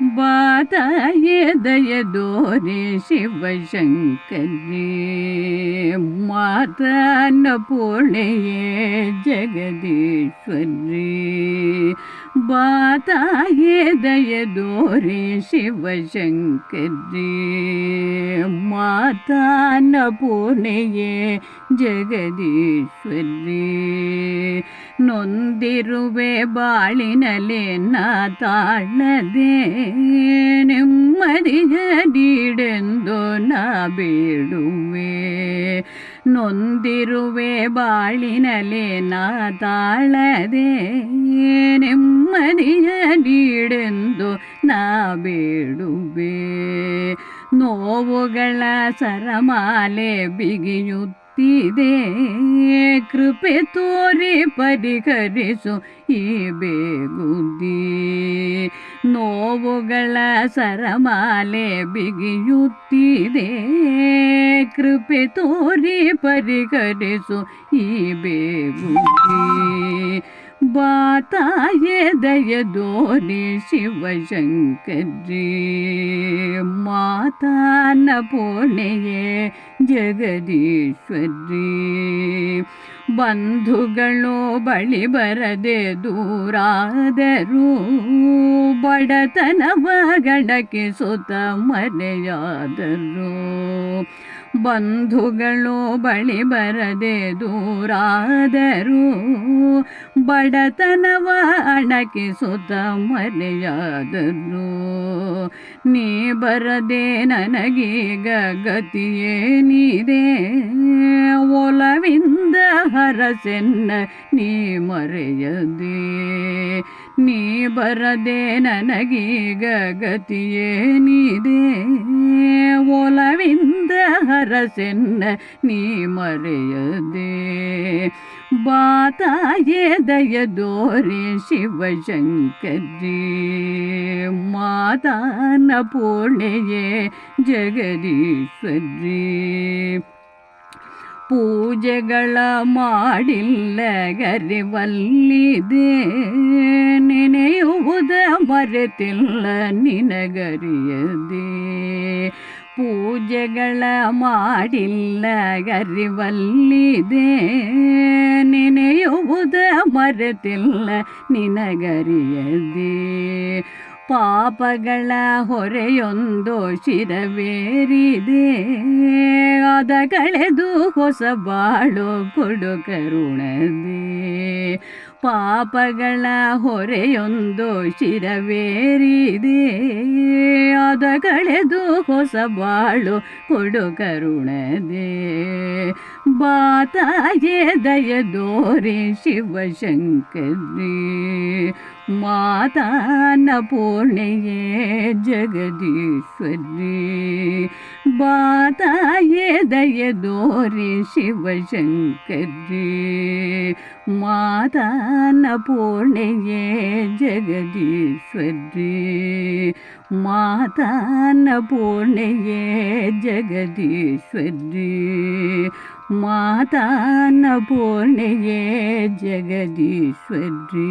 ಬಾತಾಯೇ ದಯದೋರೆ ಶಿವಶಂಕರಿ ಮಾತನ್ನ ಪೂರ್ಣೆಯೇ ಜಗದೀಶ್ವರಿ ಬಾತಾಯೇ ದಯದೋರೆ ಶಿವಶಂಕರಿ ಮಾತನ್ನ ಪೂರ್ಣೆಯೇ ಜಗದೀಶ್ವರಿ ನೊಂದಿರುವೆ ಬಾಳಿನಲೆ ನಾ ತಾಳದೆ ನೆಮ್ಮದಿಯ ನೀಡೆಂದು ನಾ ಬೇಡುವೆ ನೊಂದಿರುವೆ ಬಾಳಿನಲೆ ನಾ ತಾಳದೆ ನೆಮ್ಮದಿಯ ನೀಡೆಂದು ನಾ ಬೇಡುವೆ ನೋವುಗಳ ಸರಮಾಲೆ ಬಿಗಿಯುತ್ತಿದೆ ಕೃಪೆ ತೋರಿ ಪರಿಹರಿಸು ಈ ಬೇಗುದಿ ನೋವುಗಳ ಸರಮಾಲೆ ಬಿಗಿಯುತ್ತಿದೆ ಕೃಪೆ ತೋರಿ ಪರಿಹರಿಸು ಈ ಬೇಗುದಿ ಬಾತಾಯೇ ದಯದೋರೆ ಶಿವಶಂಕರಿ ಮಾತನ್ನ ಪೂರ್ಣೆಯೇ ಜಗದೀಶ್ವರಿ ಬಂಧುಗಳು ಬಳಿ ಬರದೆ ದೂರಾದರೂ ಬಡತನವ ಗಡಕಿಸುತ್ತ ಮರೆಯಾದರು ಬಂಧುಗಳು ಬಳಿ ಬರದೆ ದೂರಾದರೂ ಬಡತನವ ಅಣಕಿಸುತ್ತ ಮರೆಯಾದರು ನೀ ಬರದೆ ನನಗೀಗ ಗತಿಯೇನಿದೆ ಒಲವಿಂದ ಹರಸೆನ್ನ ನೀ ಮರೆಯದೆ ನೀ ಬರದೆ ನನಗೀಗ ಗತಿಯೇನಿದೆ ಒಲವಿಂದ ಹರಸೆನ್ನ ನೀ ಮರೆಯದೆ ಬಾತಾಯೇ ದಯದೋರೆ ಶಿವಶಂಕರಿ ಮಾತನ್ನ ಪೂರ್ಣೆಯೇ ಜಗದೀಶ್ವರಿ ಪೂಜೆಗಳ ಮಾಡಿಲ್ಲ ಗರಿವಲ್ಲಿದೆ ನೆನೆಯುವುದ ಮರೆತಿಲ್ಲ ನಿನಗರಿಯದೆ ಪೂಜೆಗಳ ಮಾಡಿಲ್ಲ ಗರಿವಲ್ಲಿದೆ ನೆನೆಯುವುದ ಮರೆತಿಲ್ಲ ನಿನಗರಿಯದೆ ಪಾಪಗಳ ಹೊರೆಯೊಂದು ಶಿರವೇರಿದೆ ಅದ ಕಳೆದು ಹೊಸ ಬಾಳು ಕೊಡು ಕರುಣದೆ ಪಾಪಗಳ ಹೊರೆಯೊಂದು ಶಿರವೇರಿದೆ ಅದ ಕಳೆದು ಹೊಸ ಬಾಳು ಕೊಡು ಕರುಣದೆ ಬಾತಾಯೇ ದಯದೋರೆ ಶಿವಶಂಕರಿ ಮಾತನ್ನ ಪೂರ್ಣೆಯೇ ಜಗದೀಶ್ವರಿ ಬಾತಾಯೇ ದಯದೋರೆ ಶಿವಶಂಕರಿ ಮಾತನ್ನ ಪೂರ್ಣೆಯೇ ಜಗದೀಶ್ವರಿ ಮಾತನ್ನ ಪೂರ್ಣೆಯೇ ಜಗದೀಶ್ವರಿ ಮಾತನ್ನ ಪೂರ್ಣೆಯೇ ಜಗದೀಶ್ವರಿ